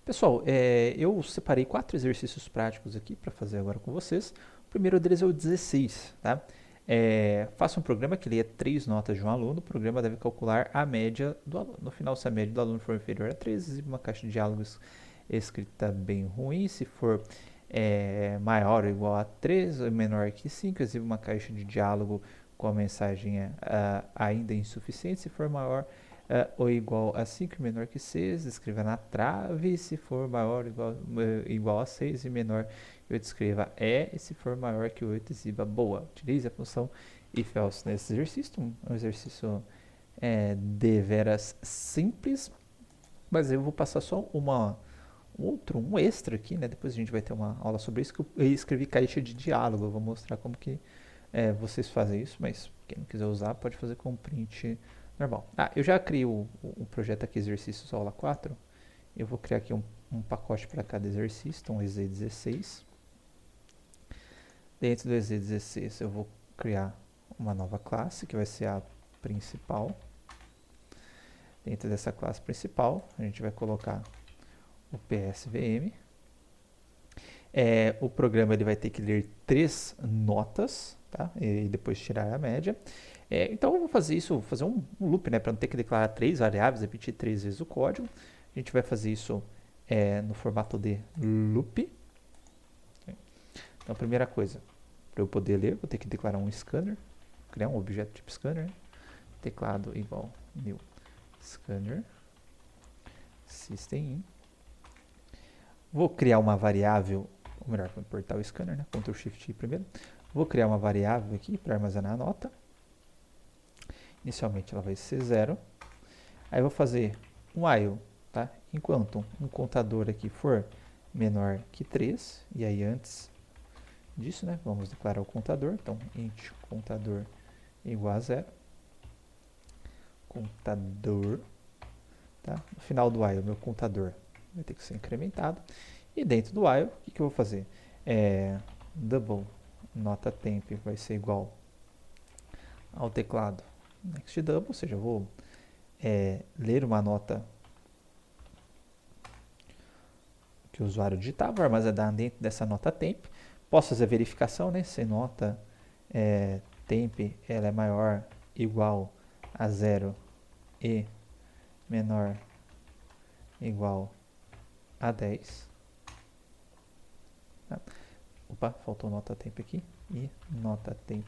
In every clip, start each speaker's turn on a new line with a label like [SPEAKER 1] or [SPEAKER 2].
[SPEAKER 1] Pessoal, eu separei 4 exercícios práticos aqui para fazer agora com vocês. O primeiro deles é o 16, tá? Faça um programa que leia 3 notas de um aluno. O programa deve calcular a média do aluno. No final, se a média do aluno for inferior a 3, exibe uma caixa de diálogos escrita bem ruim. Se for maior ou igual a 3 ou menor que 5, exibe uma caixa de diálogo com a mensagem ainda insuficiente. Se for maior ou igual a 5 e menor que 6, escreva na trave. Se for maior ou igual a 6 e menor que 8, escreva e se for maior que 8, exiba boa. Utilize a função if else nesse exercício, um exercício deveras simples, mas eu vou passar só um extra aqui, né? Depois a gente vai ter uma aula sobre isso, que eu escrevi caixa de diálogo. Eu vou mostrar como que vocês fazem isso, mas quem não quiser usar pode fazer com print normal. Eu já criei um projeto aqui, exercícios aula 4. Eu vou criar aqui um pacote para cada exercício, então EZ16. Dentro do EZ16 eu vou criar uma nova classe, que vai ser a principal. Dentro dessa classe principal, a gente vai colocar o PSVM. O programa ele vai ter que ler 3 notas, tá? E depois tirar a média. Então eu vou fazer isso, vou fazer um loop, né? Para não ter que declarar 3 variáveis, repetir 3 vezes o código. A gente vai fazer isso no formato de loop. Então a primeira coisa, para eu poder ler, vou ter que declarar um scanner, criar um objeto tipo scanner, teclado igual new scanner, system in. Vou criar uma variável, ou melhor, vou importar o scanner, né? Ctrl Shift I primeiro. Vou criar uma variável aqui para armazenar a nota. Inicialmente ela vai ser 0. Aí eu vou fazer um while, tá? Enquanto um contador aqui for menor que 3, e aí antes disso, né, vamos declarar o contador. Então, int contador igual a 0. Contador, tá? No final do while, meu contador vai ter que ser incrementado. E dentro do while, o que eu vou fazer? Double nota temp vai ser igual ao teclado next double, ou seja, eu vou ler uma nota que o usuário digitar, vou armazenar dentro dessa nota temp. Posso fazer a verificação, né? Se nota temp ela é maior ou igual a 0 e menor ou igual a 10. Tá? Opa, faltou nota temp aqui. E nota temp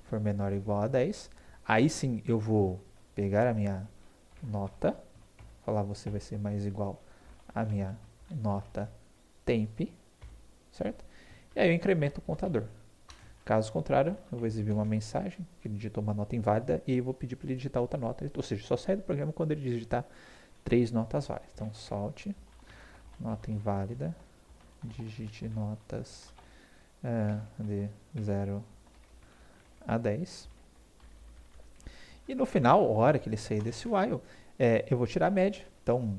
[SPEAKER 1] for menor ou igual a 10. Aí sim eu vou pegar a minha nota, falar você vai ser mais igual a minha nota temp, certo? E aí eu incremento o contador. Caso contrário, eu vou exibir uma mensagem que ele digitou uma nota inválida e eu vou pedir para ele digitar outra nota. Ou seja, só sai do programa quando ele digitar 3 notas válidas. Então, solte, nota inválida, digite notas de 0 a 10. E no final, a hora que ele sair desse while, eu vou tirar a média. Então,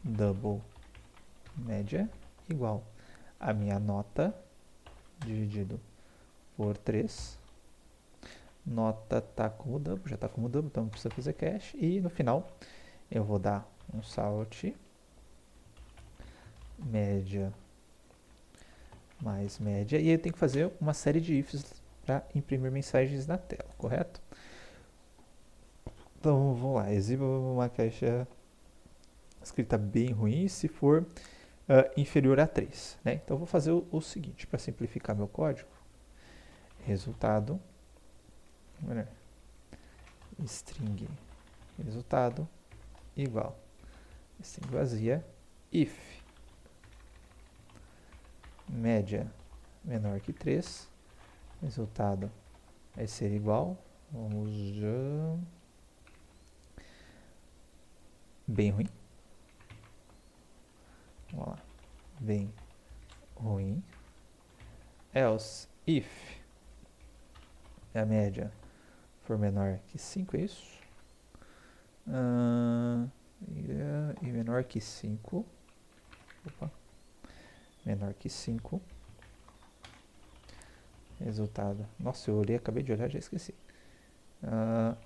[SPEAKER 1] double média igual a minha nota dividido por 3. Nota está como double, já está como double, então não precisa fazer cache. E no final, eu vou dar um salt média mais média. E eu tenho que fazer uma série de ifs para imprimir mensagens na tela, correto? Então vamos lá, exiba uma caixa escrita bem ruim se for inferior a 3. Né? Então eu vou fazer o seguinte, para simplificar meu código, resultado, string resultado igual string vazia, if média menor que 3, resultado vai ser igual, vamos já, bem ruim, vamos lá, bem ruim, else if a média for menor que 5, é isso? E menor que 5, opa, menor que 5, resultado, nossa, eu olhei, acabei de olhar, já esqueci,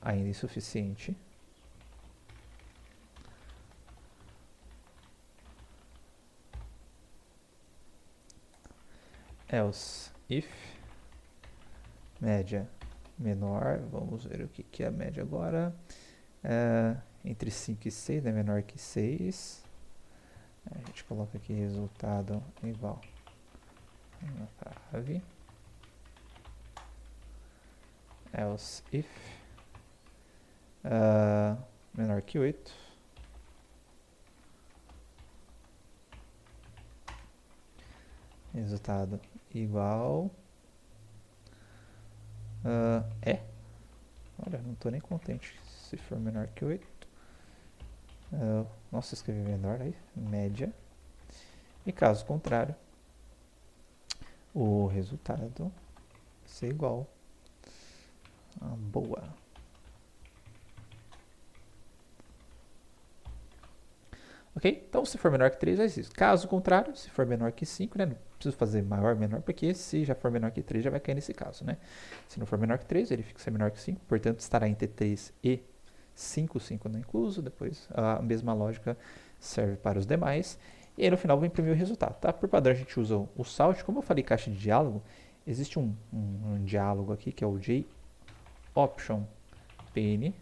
[SPEAKER 1] ainda insuficiente, else if média menor, vamos ver o que é a média agora, entre 5 e 6, né, menor que 6, a gente coloca aqui resultado igual a trave, else if menor que 8, resultado igual olha, não estou nem contente se for menor que 8. Nossa, escrevi menor aí, média. E caso contrário, o resultado vai ser igual a boa. Ok? Então, se for menor que 3, é isso. Caso contrário, se for menor que 5, né? Não preciso fazer maior, menor, porque se já for menor que 3, já vai cair nesse caso, né? Se não for menor que 3, ele fica menor que 5, portanto, estará entre 3 e 5, 5 não incluso. Depois, a mesma lógica serve para os demais. E aí, no final, vou imprimir o resultado, tá? Por padrão, a gente usa o salt. Como eu falei caixa de diálogo, existe um diálogo aqui, que é o JOption pane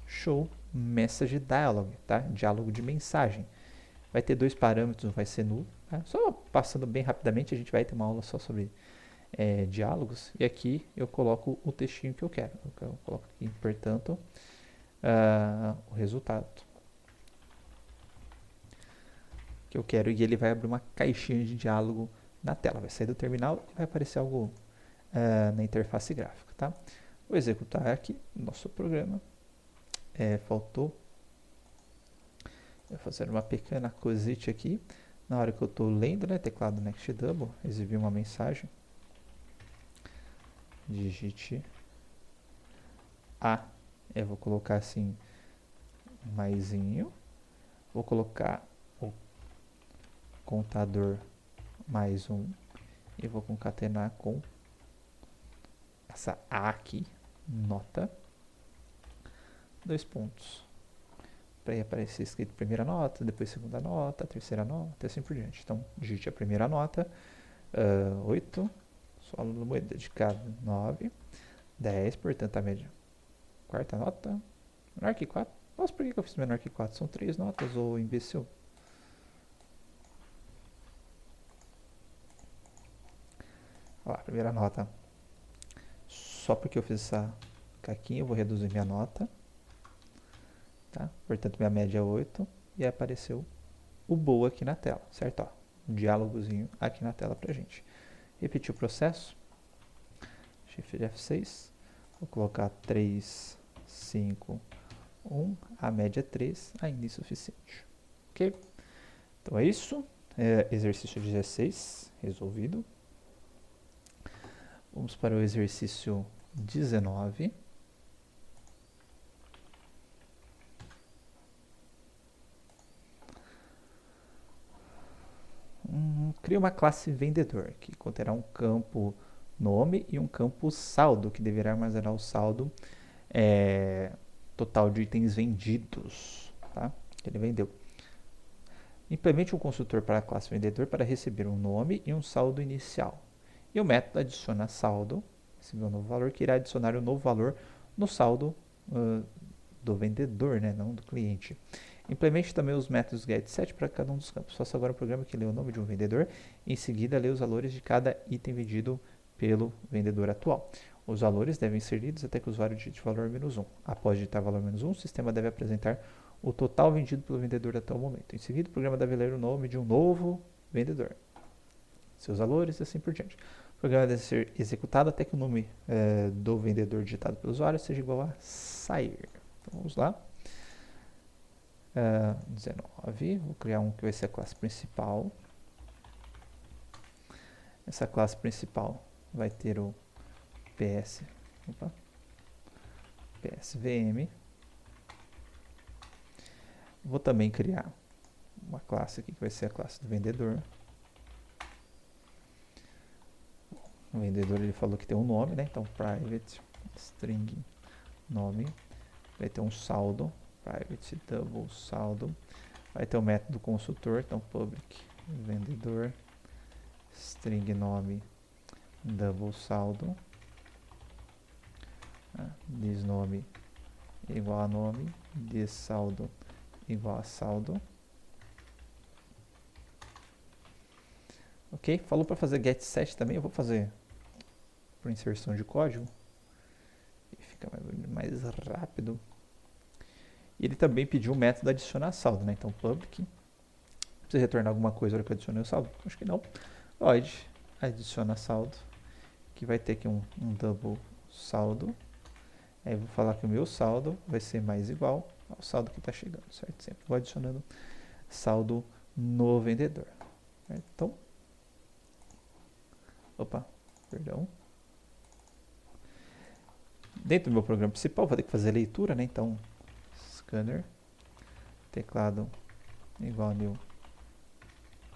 [SPEAKER 1] show message dialog, tá? Diálogo de mensagem. Vai ter 2 parâmetros, vai ser nulo. Tá? Só passando bem rapidamente, a gente vai ter uma aula só sobre diálogos. E aqui eu coloco o textinho que eu quero. Eu coloco aqui, portanto, o resultado que eu quero. E ele vai abrir uma caixinha de diálogo na tela. Vai sair do terminal e vai aparecer algo na interface gráfica. Tá? Vou executar aqui nosso programa. Faltou eu fazer uma pequena cosite aqui. Na hora que eu estou lendo, né, teclado Next Double, exibir uma mensagem. Digite A. Eu vou colocar assim, maisinho. Vou colocar o contador mais 1. E vou concatenar com essa A aqui, nota. 2 pontos. Para aparecer escrito primeira nota, depois segunda nota, terceira nota, e assim por diante. Então, digite a primeira nota, 8, solo do moeda dedicado 9, 10, portanto a média. Quarta nota, menor que 4. Nossa, por que eu fiz menor que 4? São 3 notas, ô imbecil. Olha lá, primeira nota. Só porque eu fiz essa caquinha, eu vou reduzir minha nota. Tá? Portanto, minha média é 8. E apareceu o boa aqui na tela, certo? Ó, um diálogozinho aqui na tela pra gente. Repetir o processo. Shift F6. Vou colocar 3, 5, 1. A média é 3, ainda insuficiente. Ok? Então é isso. Exercício 16, resolvido. Vamos para o exercício 19. Cria uma classe vendedor, que conterá um campo nome e um campo saldo, que deverá armazenar o saldo total de itens vendidos, tá? Que ele vendeu. Implemente um construtor para a classe vendedor para receber um nome e um saldo inicial. E o método adiciona saldo, receber um novo valor, que irá adicionar um novo valor no saldo do vendedor, né, não do cliente. Implemente também os métodos getSet para cada um dos campos. Faça agora um programa que lê o nome de um vendedor e em seguida lê os valores de cada item vendido pelo vendedor atual. Os valores devem ser lidos até que o usuário digite valor menos 1. Após digitar valor menos 1, o sistema deve apresentar o total vendido pelo vendedor até o momento. Em seguida, o programa deve ler o nome de um novo vendedor, seus valores e assim por diante. O programa deve ser executado até que o nome do vendedor digitado pelo usuário seja igual a sair. Então, vamos lá. 19, vou criar um que vai ser a classe principal. Essa classe principal vai ter o PSVM. Vou também criar uma classe aqui que vai ser a classe do vendedor. O vendedor ele falou que tem um nome, né? Então private string nome. Vai ter um saldo, private double saldo. Vai ter o método consultor, então public vendedor string nome double saldo, this nome igual a nome, this saldo igual a saldo. Ok? Falou para fazer get set também, eu vou fazer por inserção de código. E fica mais rápido. E ele também pediu o método adicionar saldo, né? Então public, precisa retornar alguma coisa na hora que eu adicionei o saldo? Acho que não. Void adiciona saldo, que vai ter aqui um double saldo. Aí eu vou falar que o meu saldo vai ser mais igual ao saldo que está chegando, certo? Sempre vou adicionando saldo no vendedor. Certo? Então, perdão. Dentro do meu programa principal, vou ter que fazer a leitura, né? Então, scanner, teclado igual a new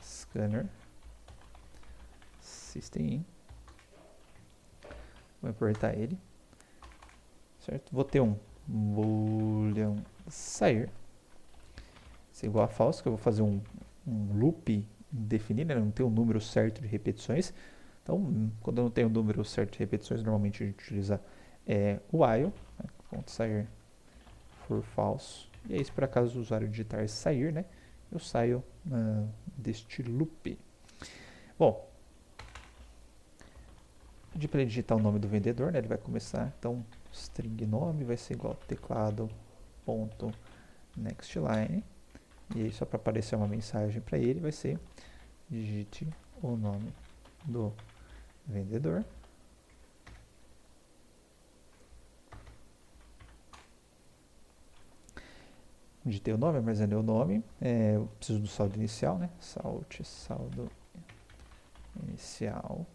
[SPEAKER 1] scanner, system in. Vou importar ele. Certo? Vou ter um boolean sair. Isso é igual a false, que eu vou fazer um loop indefinido, né? Não tem um número certo de repetições. Então, quando eu não tenho um número certo de repetições, normalmente a gente utiliza o while, né? Ponto sair for false. E aí, se por acaso o usuário digitar sair, né? Eu saio deste loop. Bom, pedi para ele digitar o nome do vendedor, né? Ele vai começar, então, string nome vai ser igual a teclado ponto next line. E aí, só para aparecer uma mensagem para ele, vai ser digite o nome do vendedor. Digitei o nome, armazenei o nome. Eu preciso do saldo inicial, né? Saldo inicial.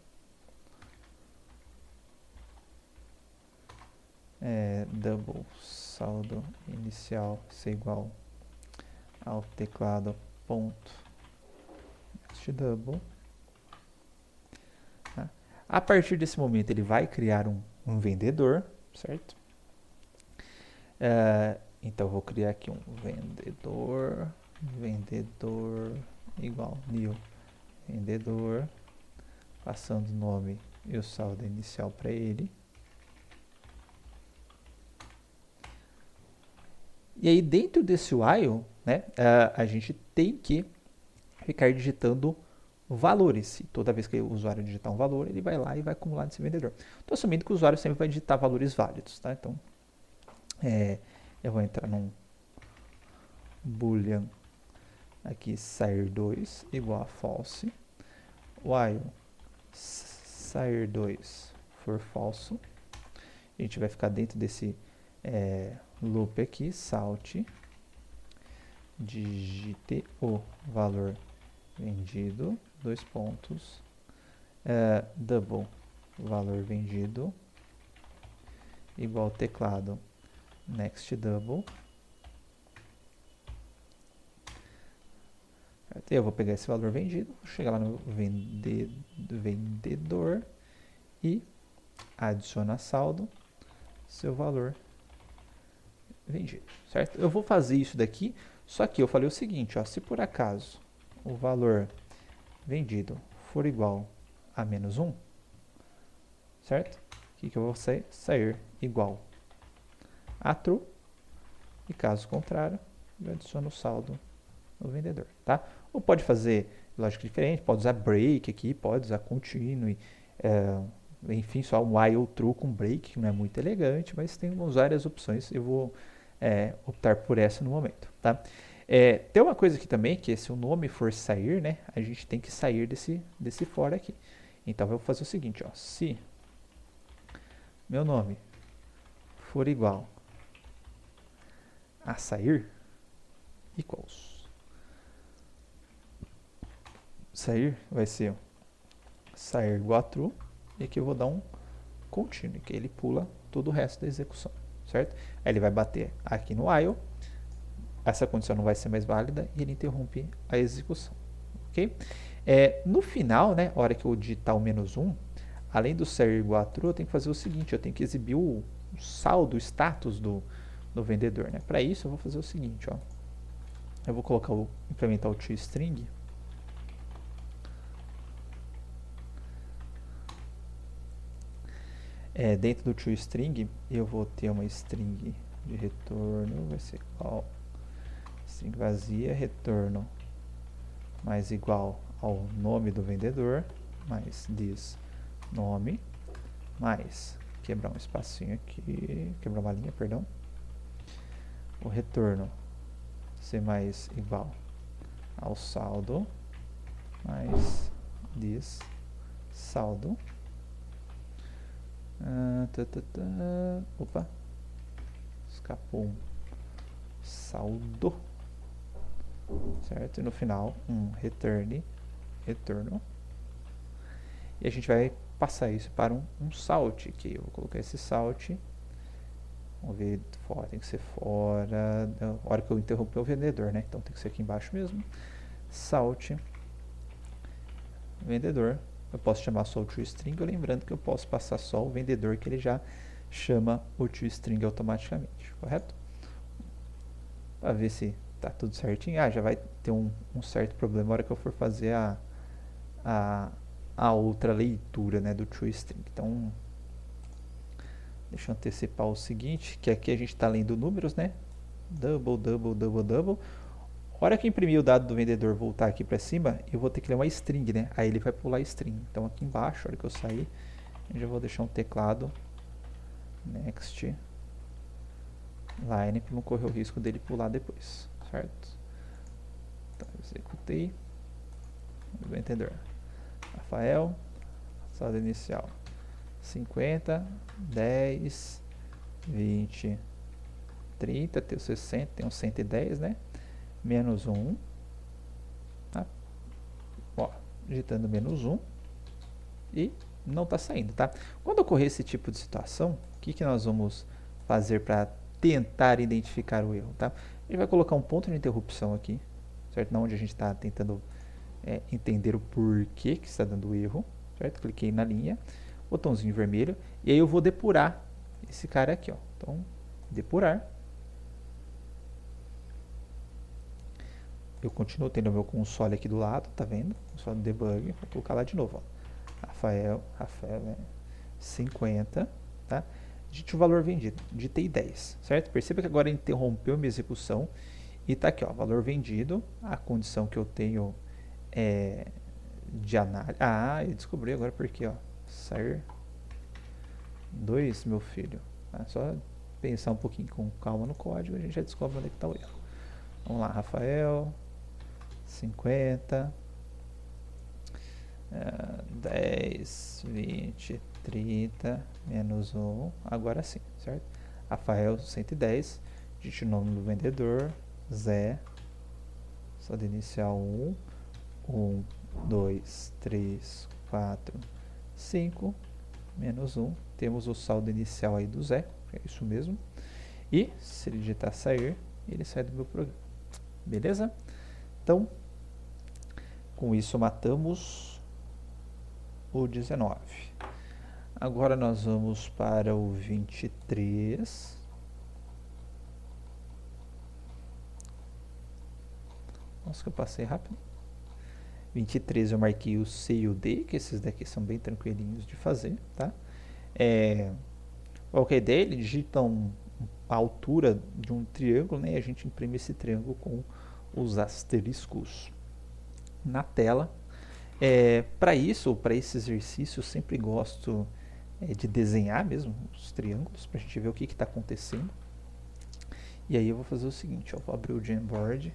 [SPEAKER 1] Double saldo inicial ser igual ao teclado ponto next double. Tá? A partir desse momento ele vai criar um vendedor, certo? Então eu vou criar aqui um vendedor igual new vendedor, passando o nome e o saldo inicial para ele. E aí dentro desse while, né, a gente tem que ficar digitando valores. E toda vez que o usuário digitar um valor, ele vai lá e vai acumular nesse vendedor. Estou assumindo que o usuário sempre vai digitar valores válidos, tá? Então, eu vou entrar num boolean aqui, sair2 igual a false, while sair2 for falso. A gente vai ficar dentro desse loop aqui, salt, digite o valor vendido, dois pontos, double valor vendido, igual teclado next double. Eu vou pegar esse valor vendido, chegar lá no vendedor e adicionar saldo, seu valor vendido, certo? Eu vou fazer isso daqui, só que eu falei o seguinte, ó, se por acaso o valor vendido for igual a menos 1, certo? O que eu vou sair igual a true, e caso contrário, eu adiciono o saldo no vendedor, tá? Ou pode fazer lógica diferente, pode usar break aqui, pode usar continue, enfim, só um while true com break, que não é muito elegante, mas tem várias opções, eu vou optar por essa no momento, tá? Tem uma coisa aqui também, que se o nome for sair, né, a gente tem que sair desse for aqui. Então, eu vou fazer o seguinte, ó, se meu nome for igual a sair, equals. Sair vai ser sair igual a true, e aqui eu vou dar um continue, que ele pula todo o resto da execução, certo? Aí ele vai bater aqui no while, essa condição não vai ser mais válida e ele interrompe a execução, ok? No final, né, a hora que eu digitar o menos 1, além do sair igual a true, eu tenho que fazer o seguinte, eu tenho que exibir o saldo, o status do vendedor, né? Para isso eu vou fazer o seguinte, ó, eu vou implementar o toString, Dentro do toString, eu vou ter uma string de retorno, vai ser qual? String vazia, retorno, mais igual ao nome do vendedor, mais this nome, mais, quebrar um espacinho aqui, quebrar uma linha, perdão, o retorno ser mais igual ao saldo, mais this saldo, opa, escapou um saldo, certo? E no final, um retorno. E a gente vai passar isso para um salt, que eu vou colocar esse salt, vamos ver, fora, tem que ser fora, na hora que eu interromper o vendedor, né? Então tem que ser aqui embaixo mesmo. Salt, vendedor. Eu posso chamar só o toString, lembrando que eu posso passar só o vendedor, que ele já chama o toString automaticamente, correto? Para ver se tá tudo certinho. Já vai ter um certo problema na hora que eu for fazer a outra leitura, né, do toString. Então, deixa eu antecipar o seguinte, que aqui a gente está lendo números, né? Double. A hora que imprimir o dado do vendedor voltar aqui para cima, eu vou ter que ler uma string, né? Aí ele vai pular string. Então aqui embaixo, a hora que eu sair, eu já vou deixar um teclado next line para não correr o risco dele pular depois, certo? Então, executei. Vendedor. Rafael, saldo inicial 50, 10, 20, 30, tem o 60, tem o 110, né? Menos 1, tá? Ó, digitando menos 1 e não está saindo, tá? Quando ocorrer esse tipo de situação, o que nós vamos fazer para tentar identificar o erro, tá? A gente vai colocar um ponto de interrupção aqui, certo? Na onde a gente está tentando entender o porquê que está dando erro, certo? Cliquei na linha, botãozinho vermelho, e aí eu vou depurar esse cara aqui, ó. Então, depurar. Eu continuo tendo o meu console aqui do lado, tá vendo? Console debug, vou colocar lá de novo, ó. Rafael, 50, tá? Digite o valor vendido, digitei 10, certo? Perceba que agora interrompeu minha execução e tá aqui, ó, valor vendido, a condição que eu tenho de análise. Eu descobri agora porque, ó, sair 2, meu filho. Só pensar um pouquinho com calma no código, a gente já descobre onde é que tá o erro. Vamos lá, Rafael, 50, 10, 20, 30, menos 1, agora sim, certo? Rafael, 110, digite o nome do vendedor, Zé, saldo inicial 1, 2, 3, 4, 5, menos 1, temos o saldo inicial aí do Zé, é isso mesmo, e se ele digitar sair, ele sai do meu programa, beleza? Então, com isso matamos o 19. Agora nós vamos para o 23. Nossa, que eu passei rápido. 23 eu marquei o C e o D, que esses daqui são bem tranquilinhos de fazer, tá? Qual que é a ideia? Ele digita a altura de um triângulo, né? E a gente imprime esse triângulo com os asteriscos na tela. Para isso, para esse exercício, eu sempre gosto de desenhar mesmo os triângulos, para a gente ver o que está acontecendo. E aí eu vou fazer o seguinte, ó, vou abrir o Jamboard.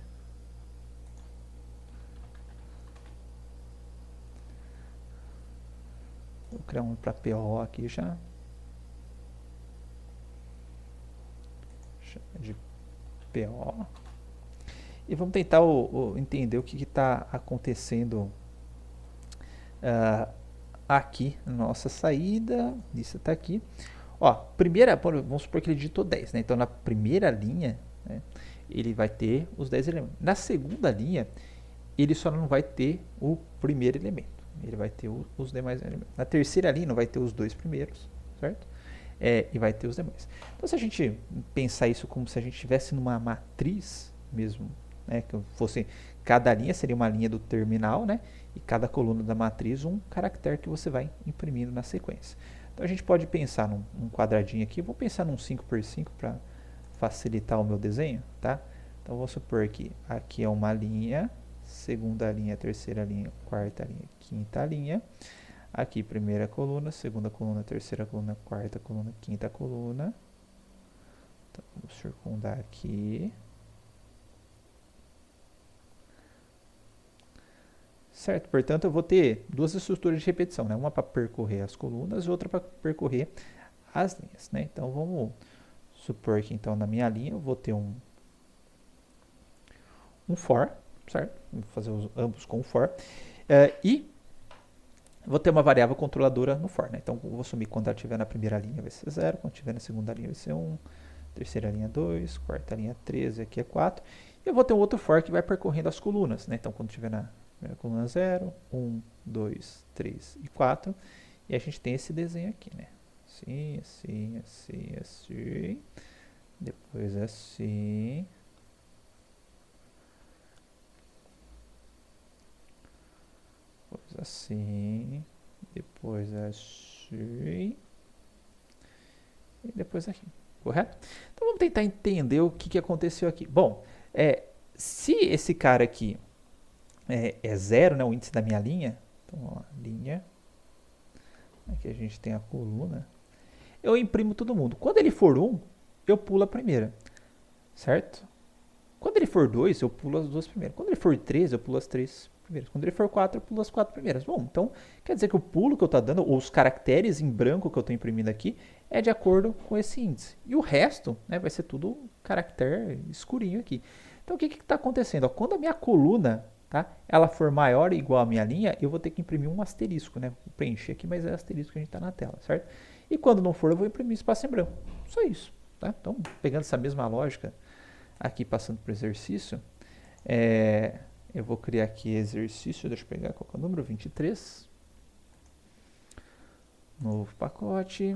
[SPEAKER 1] Vou criar um para PO aqui já. Chama de PO. E vamos tentar entender o que está acontecendo aqui na nossa saída. Isso está aqui. Ó, vamos supor que ele digitou 10, né? Então na primeira linha, né, ele vai ter os 10 elementos. Na segunda linha, ele só não vai ter o primeiro elemento. Ele vai ter os demais elementos. Na terceira linha, não vai ter os 2 primeiros, certo? E vai ter os demais. Então, se a gente pensar isso como se a gente estivesse numa matriz mesmo, né, que fosse, cada linha seria uma linha do terminal, né, e cada coluna da matriz um caractere que você vai imprimindo na sequência. Então a gente pode pensar num quadradinho aqui, vou pensar num 5x5 para facilitar o meu desenho, tá? Então vou supor que aqui é uma linha, segunda linha, terceira linha, quarta linha, quinta linha. Aqui primeira coluna, segunda coluna, terceira coluna, quarta coluna, quinta coluna. Então vou circundar aqui. Certo? Portanto, eu vou ter duas estruturas de repetição, né? Uma para percorrer as colunas e outra para percorrer as linhas, né? Então, vamos supor que, então, na minha linha, eu vou ter um for, certo? Vou fazer ambos com for. E vou ter uma variável controladora no for, né? Então, eu vou assumir que quando ela estiver na primeira linha vai ser 0, quando estiver na segunda linha vai ser 1, terceira linha 2, quarta linha 13, aqui é 4. E eu vou ter um outro for que vai percorrendo as colunas, né? Então, quando estiver na primeira coluna 0, 1, 2, 3 e 4. E a gente tem esse desenho aqui, né? Assim, assim, assim, assim. Depois assim. Depois assim. Depois assim. E depois aqui. Correto? Então vamos tentar entender o que aconteceu aqui. Bom, se esse cara aqui é 0, né, o índice da minha linha, então, ó, linha, aqui a gente tem a coluna, eu imprimo todo mundo. Quando ele for 1, eu pulo a primeira, certo? Quando ele for 2, eu pulo as duas primeiras. Quando ele for 3, eu pulo as 3 primeiras. Quando ele for 4, eu pulo as 4 primeiras. Bom, então quer dizer que o pulo que eu estou dando, ou os caracteres em branco que eu estou imprimindo aqui, é de acordo com esse índice. E o resto, né, vai ser tudo caractere escurinho aqui. Então o que está acontecendo? Ó, quando a minha coluna, tá, ela for maior ou igual à minha linha, eu vou ter que imprimir um asterisco, né? Vou preencher aqui, mas é asterisco que a gente está na tela, certo? E quando não for, eu vou imprimir espaço em branco. Só isso. Tá? Então, pegando essa mesma lógica, aqui passando para o exercício, eu vou criar aqui exercício, deixa eu pegar qual é o número, 23. Novo pacote,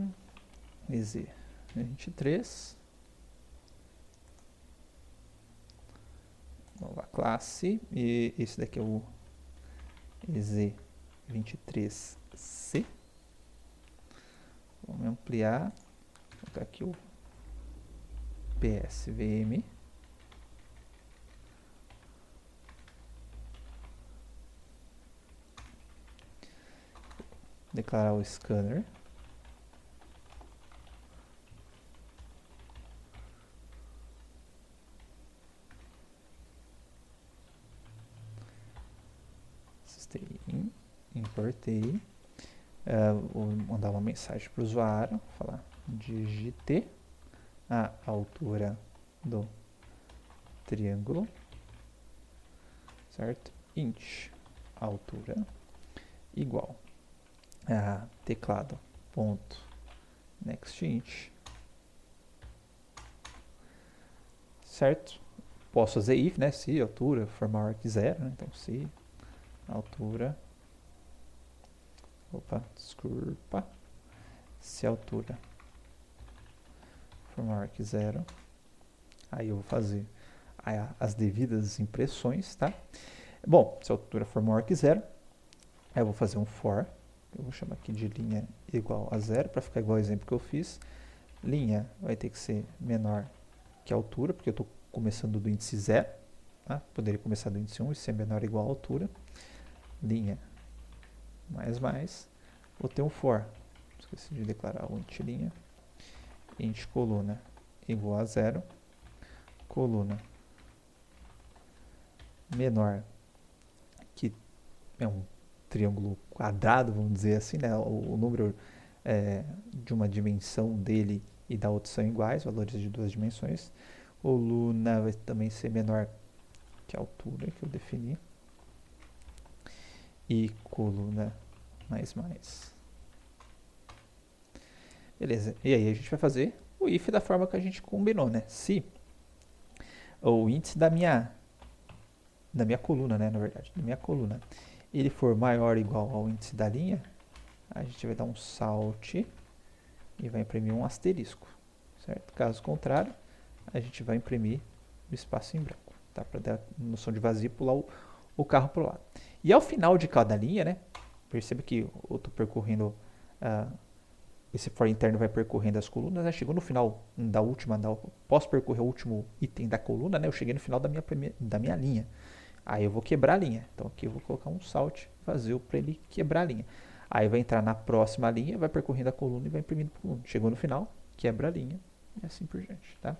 [SPEAKER 1] EZ23. Nova classe, e esse daqui é o EZ23C. Vamos ampliar, vou colocar aqui o PSVM. Declarar o scanner. System, importei. Vou mandar uma mensagem para o usuário, falar digite a altura do triângulo, certo? Int altura igual a teclado ponto next int, certo? Posso fazer if, né? Se altura for maior que 0, né? Então se altura, desculpa, se altura for maior que 0, aí eu vou fazer as devidas impressões, tá? Bom, se a altura for maior que 0, aí eu vou fazer um for, eu vou chamar aqui de linha igual a 0, para ficar igual ao exemplo que eu fiz. Linha vai ter que ser menor que a altura, porque eu estou começando do índice 0, tá? Poderia começar do índice 1 e ser menor ou igual à altura. Linha mais, vou ter um for, esqueci de declarar o int linha, int coluna igual a 0, coluna menor que é um triângulo quadrado, vamos dizer assim, né? O número de uma dimensão dele e da outra são iguais, valores de duas dimensões. Coluna vai também ser menor que a altura que eu defini. E coluna mais. Beleza, e aí a gente vai fazer o if da forma que a gente combinou, né? Se o índice da minha coluna, né, na verdade, da minha coluna, ele for maior ou igual ao índice da linha, a gente vai dar um salt e vai imprimir um asterisco, certo? Caso contrário, a gente vai imprimir o espaço em branco, tá? Para dar noção de vazio e pular o carro para o lado. E ao final de cada linha, né, perceba que eu estou percorrendo esse for interno vai percorrendo as colunas, né? Chegou no final da última, posso percorrer o último item da coluna, né? Eu cheguei no final da minha linha. Aí eu vou quebrar a linha. Então aqui eu vou colocar um salt vazio para ele quebrar a linha. Aí vai entrar na próxima linha, vai percorrendo a coluna e vai imprimindo a coluna. Chegou no final, quebra a linha e assim por diante, tá?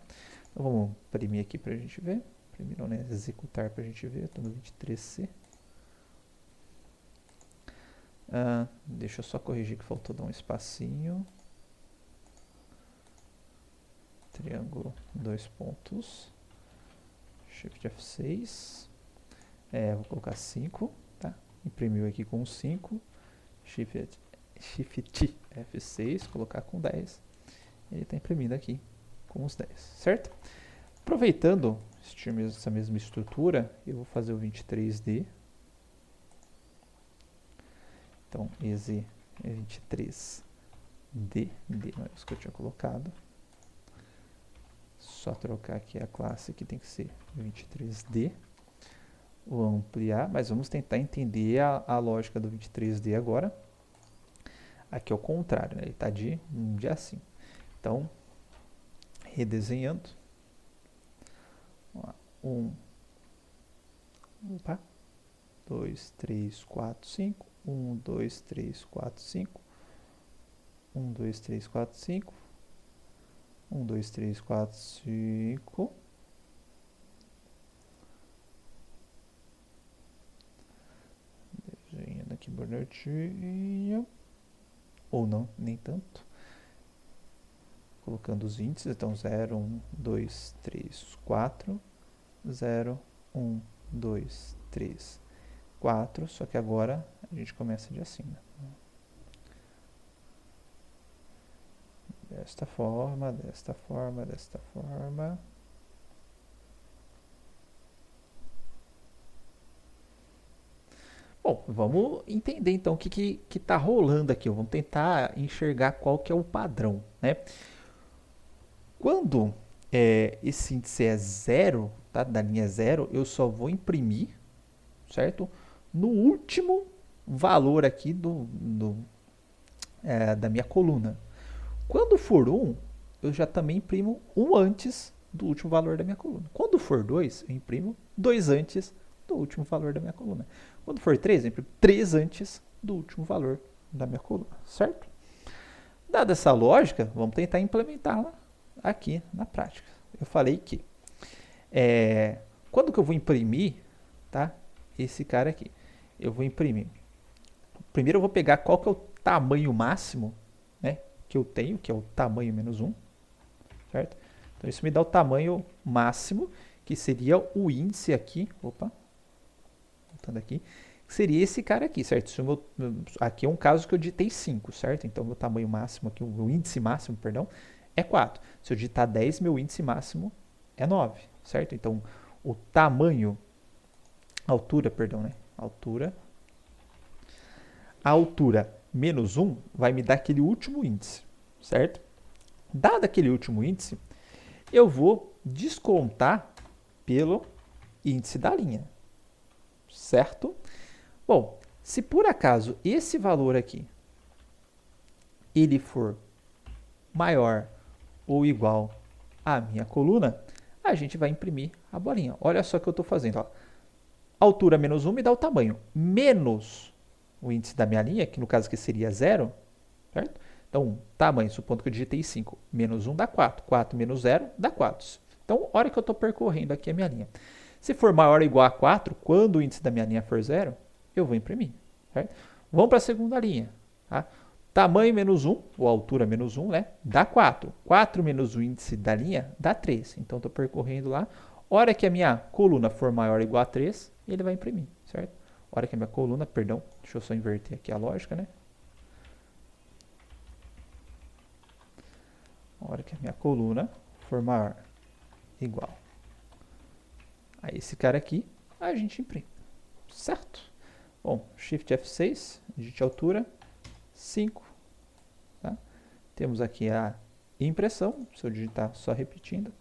[SPEAKER 1] Então vamos imprimir aqui para a gente ver. Imprimir não, né? Executar para a gente ver. Estou no 23C. Deixa eu só corrigir que faltou dar um espacinho. Triângulo, 2 pontos. Shift F6. Vou colocar 5, tá? Imprimiu aqui com 5. Shift F6, colocar com 10. Ele está imprimindo aqui com os 10, certo? Aproveitando essa mesma estrutura, eu vou fazer o 23D. Então, EZ é 23D. D não é isso que eu tinha colocado. Só trocar aqui a classe que tem que ser 23D. Vou ampliar, mas vamos tentar entender a lógica do 23D agora. Aqui é o contrário, né? Ele está de assim. Então, redesenhando. 2, 3, 4, 5. 1, 2, 3, 4, 5. 1, 2, 3, 4, 5. 1, 2, 3, 4, 5. Desenhando aqui bonitinho. Ou não, nem tanto. Colocando os índices, então 0, 1, 2, 3, 4. 0, 1, 2, 3, 4. Só que agora a gente começa de acima. Desta forma, desta forma, desta forma. Bom, vamos entender então o que está rolando aqui. Vamos tentar enxergar qual que é o padrão, né? Quando esse índice é 0, tá? Da linha 0, eu só vou imprimir, certo? No último valor aqui da minha coluna. Quando for 1, eu já também imprimo 1 antes do último valor da minha coluna. Quando for 2, eu imprimo 2 antes do último valor da minha coluna. Quando for 3, eu imprimo 3 antes do último valor da minha coluna, certo? Dada essa lógica, vamos tentar implementá-la aqui na prática. Eu falei que quando que eu vou imprimir, tá? Esse cara aqui. Eu vou imprimir. Primeiro eu vou pegar qual que é o tamanho máximo, né, que eu tenho, que é o tamanho menos 1, certo? Então isso me dá o tamanho máximo, que seria o índice aqui, voltando aqui, que seria esse cara aqui, certo? Aqui é um caso que eu digitei 5, certo? Então meu tamanho máximo aqui, o índice máximo, perdão, é 4. Se eu digitar 10, meu índice máximo é 9, certo? Então o tamanho, altura menos 1 vai me dar aquele último índice, certo? Dado aquele último índice, eu vou descontar pelo índice da linha, certo? Bom, se por acaso esse valor aqui ele for maior ou igual à minha coluna, a gente vai imprimir a bolinha. Olha só o que eu estou fazendo. Ó. Altura menos 1 me dá o tamanho, menos o índice da minha linha, que no caso aqui seria 0, certo? Então, tamanho, supondo que eu digitei 5, menos 1 dá 4. 4 menos 0 dá 4. Então, hora que eu estou percorrendo aqui a minha linha. Se for maior ou igual a 4, quando o índice da minha linha for 0, eu vou imprimir, certo? Vamos para a segunda linha, tá? Tamanho menos 1, ou altura menos 1, né? Dá 4. 4 menos o índice da linha dá 3. Então, estou percorrendo lá. Hora que a minha coluna for maior ou igual a 3, ele vai imprimir, certo? Hora que a minha coluna, perdão, deixa eu só inverter aqui a lógica, né? Hora que a minha coluna for maior ou igual a esse cara aqui, a gente imprime, certo? Bom, Shift F6, digite a altura, 5, tá? Temos aqui a impressão, se eu digitar só repetindo,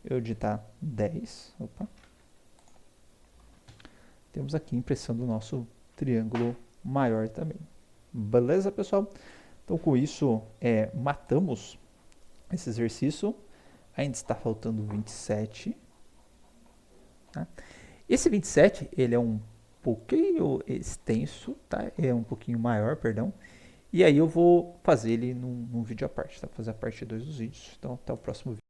[SPEAKER 1] eu digitar 10, temos aqui a impressão do nosso triângulo maior também. Beleza, pessoal? Então, com isso, matamos esse exercício. Ainda está faltando 27. Tá? Esse 27, ele é um pouquinho extenso, tá? É um pouquinho maior, perdão. E aí eu vou fazer ele num vídeo à parte, tá? Vou fazer a parte 2 dos vídeos. Então, até o próximo vídeo.